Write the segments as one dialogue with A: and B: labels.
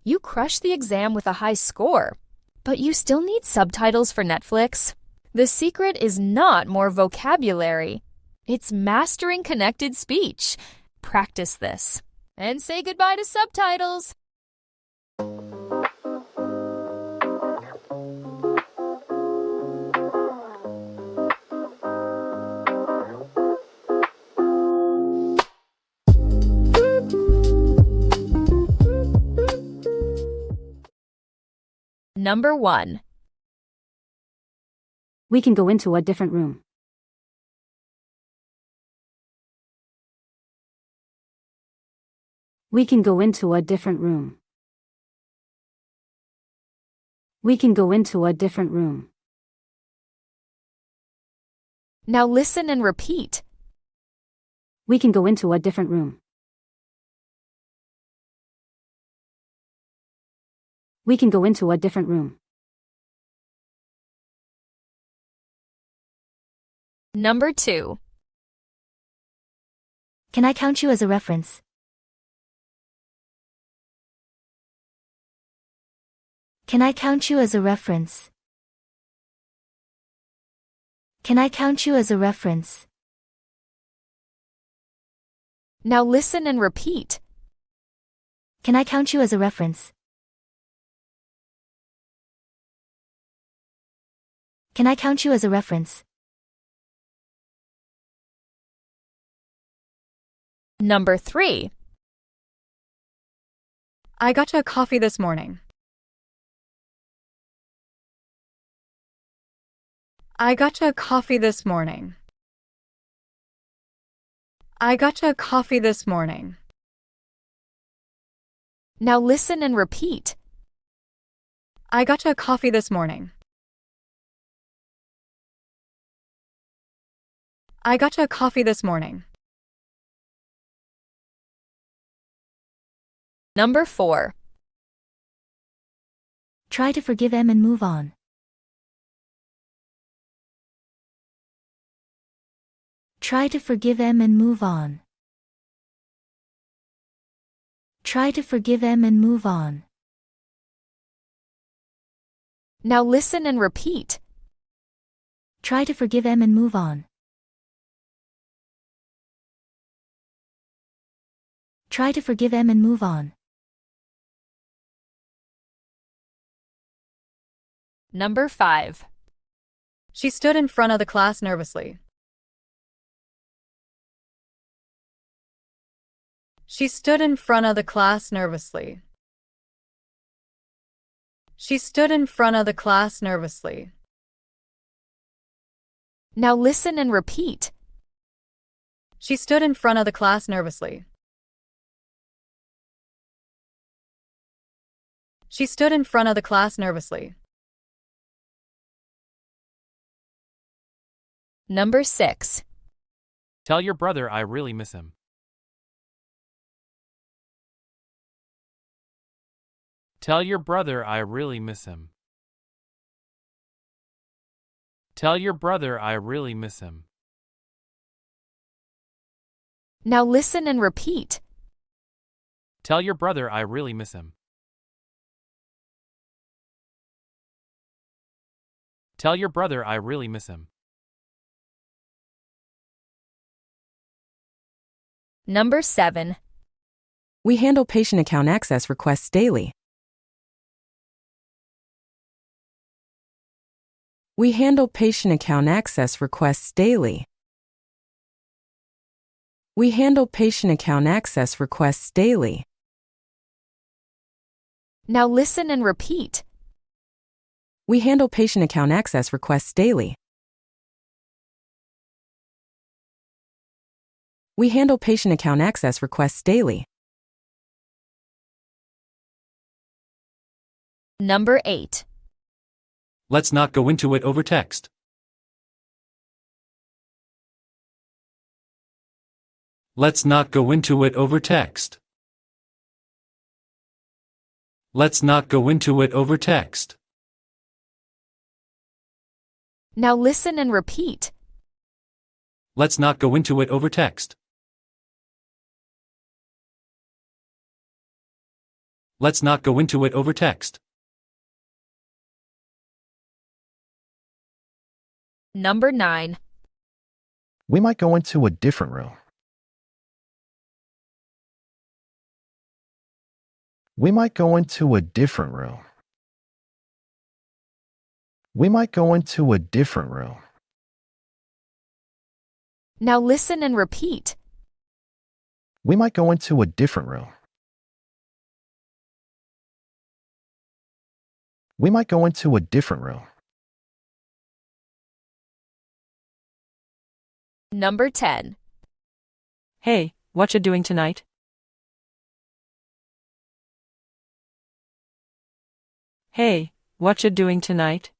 A: You crushed the exam with a high score, but you still need subtitles for Netflix? The secret is not more vocabulary. It's mastering connected speech. Practice this and say goodbye to subtitles. Number 1.
B: We can go into a different room. We can go into a different room. We can go into a different room.
A: Now listen and repeat.
B: We can go into a different room. We can go into a different room.
A: Number 2.
C: Can I count you as a reference? Can I count you as a reference? Can I count you as a reference?
A: Now listen and repeat.
C: Can I count you as a reference? Can I count you as a reference?
A: Number 3.
D: I got you a coffee this morning. I got you a coffee this morning. I got you a coffee this morning.
A: Now listen and repeat.
D: I got you a coffee this morning. I got you a coffee this morning.
A: Number 4.
C: Try to forgive him and move on. Try to forgive him and move on. Try to forgive him and move on.
A: Now listen and repeat.
C: Try to forgive him and move on. Try to forgive him and move on.
A: Number 5.
D: She stood in front of the class nervously. She stood in front of the class nervously. She stood in front of the class nervously.
A: Now listen and repeat.
D: She stood in front of the class nervously. She stood in front of the class nervously.
A: Number 6.
E: Tell your brother I really miss him. Tell your brother I really miss him. Tell your brother I really miss him.
A: Now listen and repeat.
E: Tell your brother I really miss him. Tell your brother I really miss him.
A: Number 7.
F: We handle patient account access requests daily. We handle patient account access requests daily. We handle patient account access requests daily.
A: Now listen and repeat.
F: We handle patient account access requests daily. We handle patient account access requests daily.
A: Number 8.
G: Let's not go into it over text. Let's not go into it over text. Let's not go into it over text.
A: Now listen and repeat.
G: Let's not go into it over text. Let's not go into it over text.
A: Number 9.
H: We might go into a different room. We might go into a different room. We might go into a different room.
A: Now listen and repeat.
H: We might go into a different room. We might go into a different room.
A: Number 10.
F: Hey, what you doing tonight? Hey, what you doing tonight?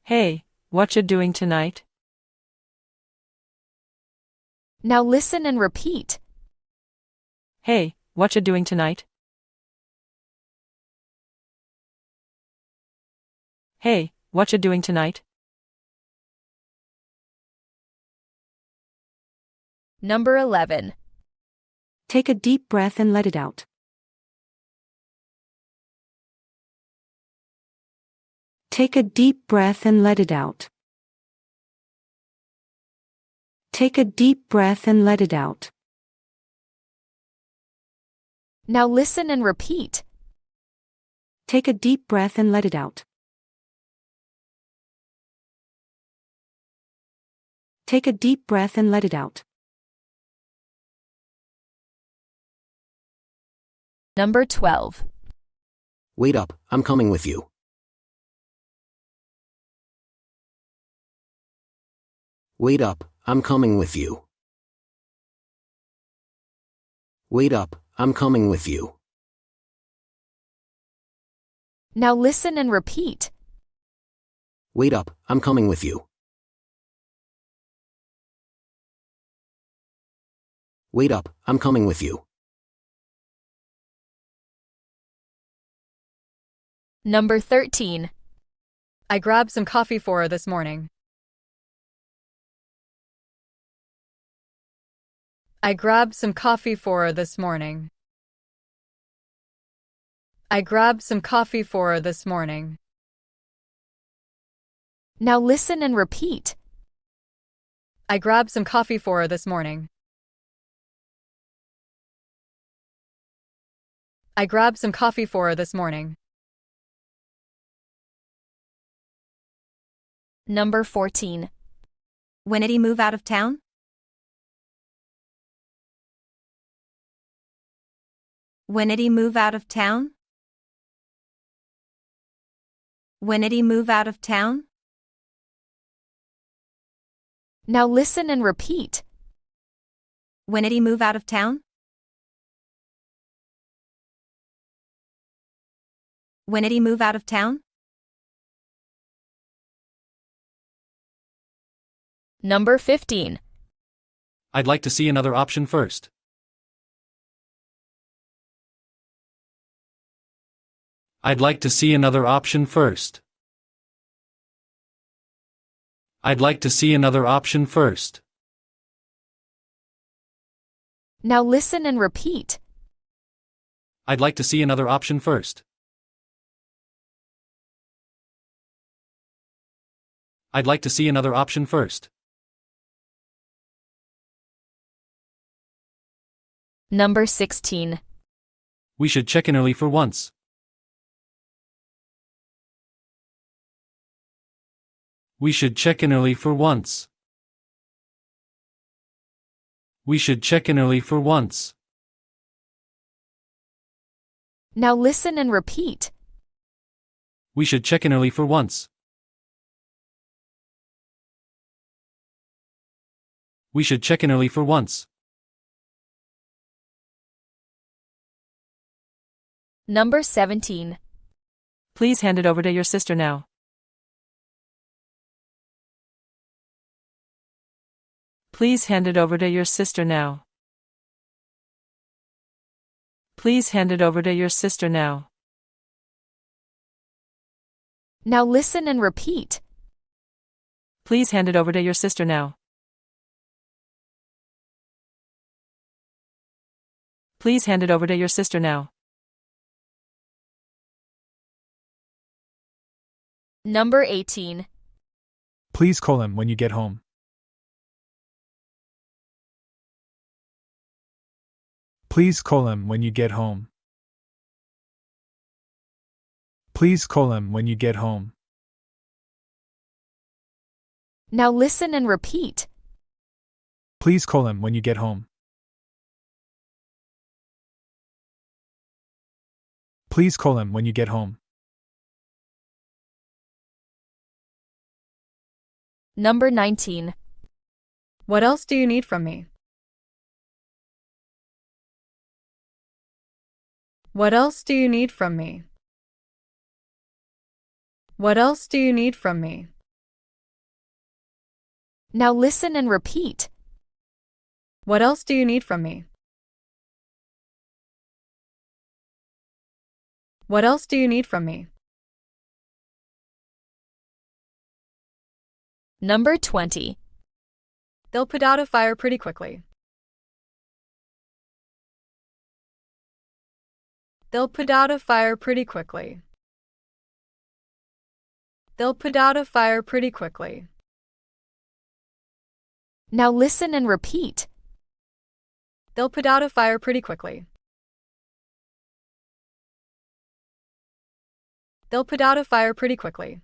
F: Hey, what you doing tonight?
A: Now listen and repeat.
F: Hey, what you doing tonight? Hey, what you doing tonight?
A: Number 11.
B: Take a deep breath and let it out. Take a deep breath and let it out. Take a deep breath and let it out.
A: Now listen and repeat.
B: Take a deep breath and let it out. Take a deep breath and let it out.
A: Number 12.
I: Wait up, I'm coming with you. Wait up, I'm coming with you. Wait up, I'm coming with you.
A: Now listen and repeat.
I: Wait up, I'm coming with you. Wait up, I'm coming with you.
A: Number 13.
D: I grabbed some coffee for her this morning. I grabbed some coffee for her this morning. I grabbed some coffee for her this morning.
A: Now listen and repeat.
D: I grabbed some coffee for her this morning. I grabbed some coffee for her this morning.
A: Number 14.
J: When did he move out of town? When did he move out of town? When did he move out of town?
A: Now listen and repeat.
J: When did he move out of town? When did he move out of town?
A: Number 15.
G: I'd like to see another option first. I'd like to see another option first. I'd like to see another option first.
A: Now listen and repeat.
G: I'd like to see another option first. I'd like to see another option first.
A: Number 16.
G: We should check in early for once. We should check in early for once. We should check in early for once.
A: Now listen and repeat.
G: We should check in early for once. We should check in early for once.
A: Number 17.
F: Please hand it over to your sister now. Please hand it over to your sister now. Please hand it over to your sister now.
A: Now listen and repeat.
F: Please hand it over to your sister now. Please hand it over to your sister now.
A: Number 18.
K: Please call him when you get home. Please call him when you get home. Please call him when you get home.
A: Now listen and repeat.
K: Please call him when you get home. Please call him when you get home.
A: Number 19.
D: What else do you need from me? What else do you need from me? What else do you need from me?
A: Now listen and repeat.
D: What else do you need from me? What else do you need from me?
A: Number 20.
D: They'll put out a fire pretty quickly. They'll put out a fire pretty quickly. They'll put out a fire pretty quickly.
A: Now listen and repeat.
D: They'll put out a fire pretty quickly. They'll put out a fire pretty quickly.